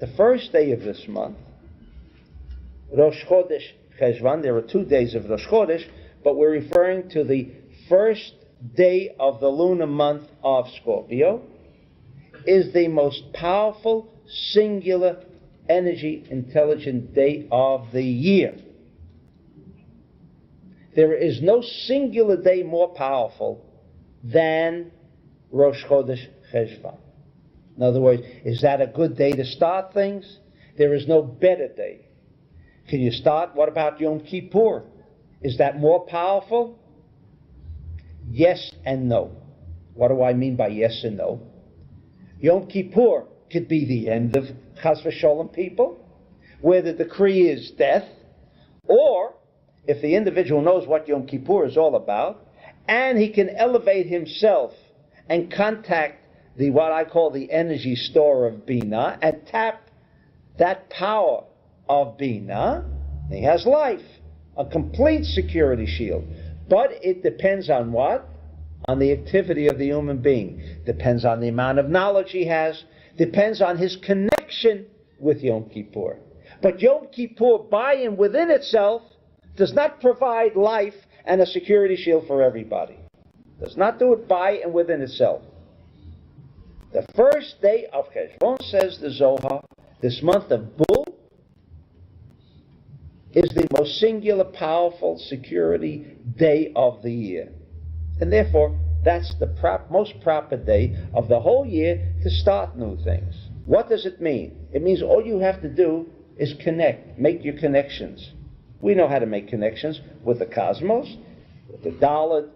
The first day of this month, Rosh Chodesh Cheshvan, there are 2 days of Rosh Chodesh, but we're referring to the first day of the lunar month of Scorpio, is the most powerful, singular, energy, intelligent day of the year. There is no singular day more powerful than Rosh Chodesh Cheshvan. In other words, is that a good day to start things? There is no better day. Can you start? What about Yom Kippur? Is that more powerful? Yes and no. What do I mean by yes and no? Yom Kippur could be the end of Chas v'Sholem people, where the decree is death, or if the individual knows what Yom Kippur is all about, and he can elevate himself and contact the what I call the energy store of Bina and tap that power of Bina, he has life, a complete security shield. But it depends on what? On the activity of the human being. Depends on the amount of knowledge he has. Depends on his connection with Yom Kippur. But Yom Kippur, by and within itself, does not provide life and a security shield for everybody. Does not do it by and within itself. The first day of Cheshvan, says the Zohar, this month of Bull, is the most singular, powerful security day of the year. And therefore, that's the most proper day of the whole year to start new things. What does it mean? It means all you have to do is connect, make your connections. We know how to make connections with the cosmos, with the Dalet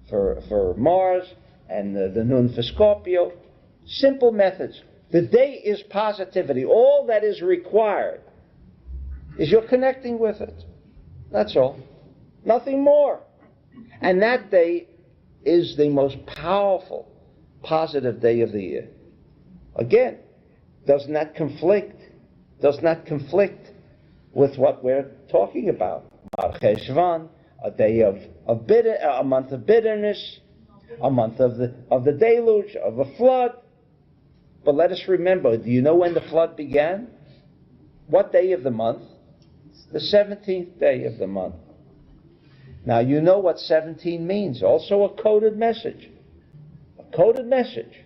for Mars, and the Nun for Scorpio. Simple methods. The day is positivity. All that is required is you're connecting with it. That's all. Nothing more. And that day is the most powerful, positive day of the year. Again, does not conflict with what we're talking about. Mar Cheshvan, a day of a month of bitterness, a month of the deluge, of a flood. But let us remember, do you know when the flood began? What day of the month? The 17th day of the month. Now you know what 17 means. Also a coded message. A coded message.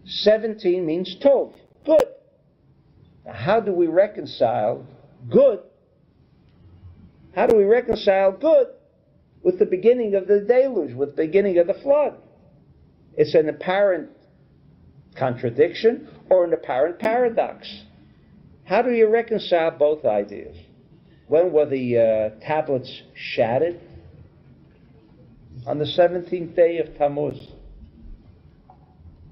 17 means tov, good. Now how do we reconcile good? How do we reconcile good with the beginning of the deluge, with the beginning of the flood? It's an apparent contradiction or an apparent paradox. How do you reconcile both ideas? When were the tablets shattered? On the 17th day of Tammuz,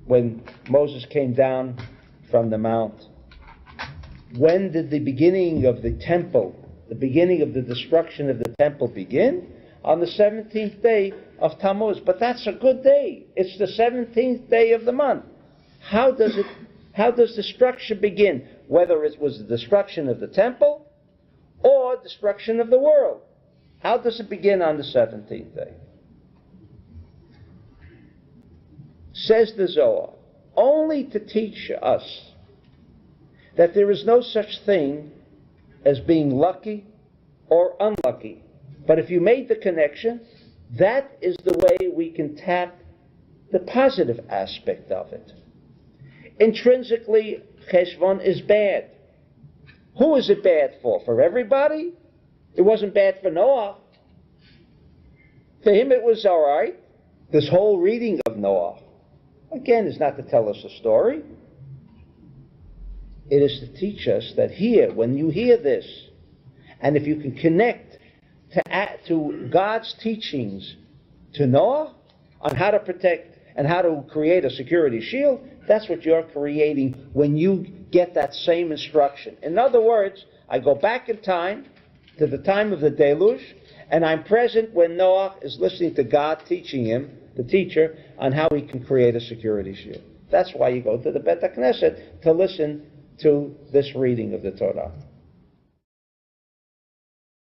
when Moses came down from the mount. When did the beginning of the temple, the beginning of the destruction of the temple begin? On the 17th day of Tammuz. But that's a good day. It's the 17th day of the month. How does destruction begin? Whether it was the destruction of the temple or destruction of the world. How does it begin on the 17th day? Says the Zohar, only to teach us that there is no such thing as being lucky or unlucky. But if you made the connection, that is the way we can tap the positive aspect of it. Intrinsically, Cheshvan is bad. Who is it bad for? For everybody? It wasn't bad for Noah. For him it was all right. This whole reading of Noah, again, is not to tell us a story. It is to teach us that here, when you hear this, and if you can connect to God's teachings to Noah on how to protect and how to create a security shield, that's what you're creating when you get that same instruction. In other words, I go back in time to the time of the deluge, and I'm present when Noah is listening to God teaching him, the teacher, on how he can create a security shield. That's why you go to the Bet HaKnesset, to listen to this reading of the Torah.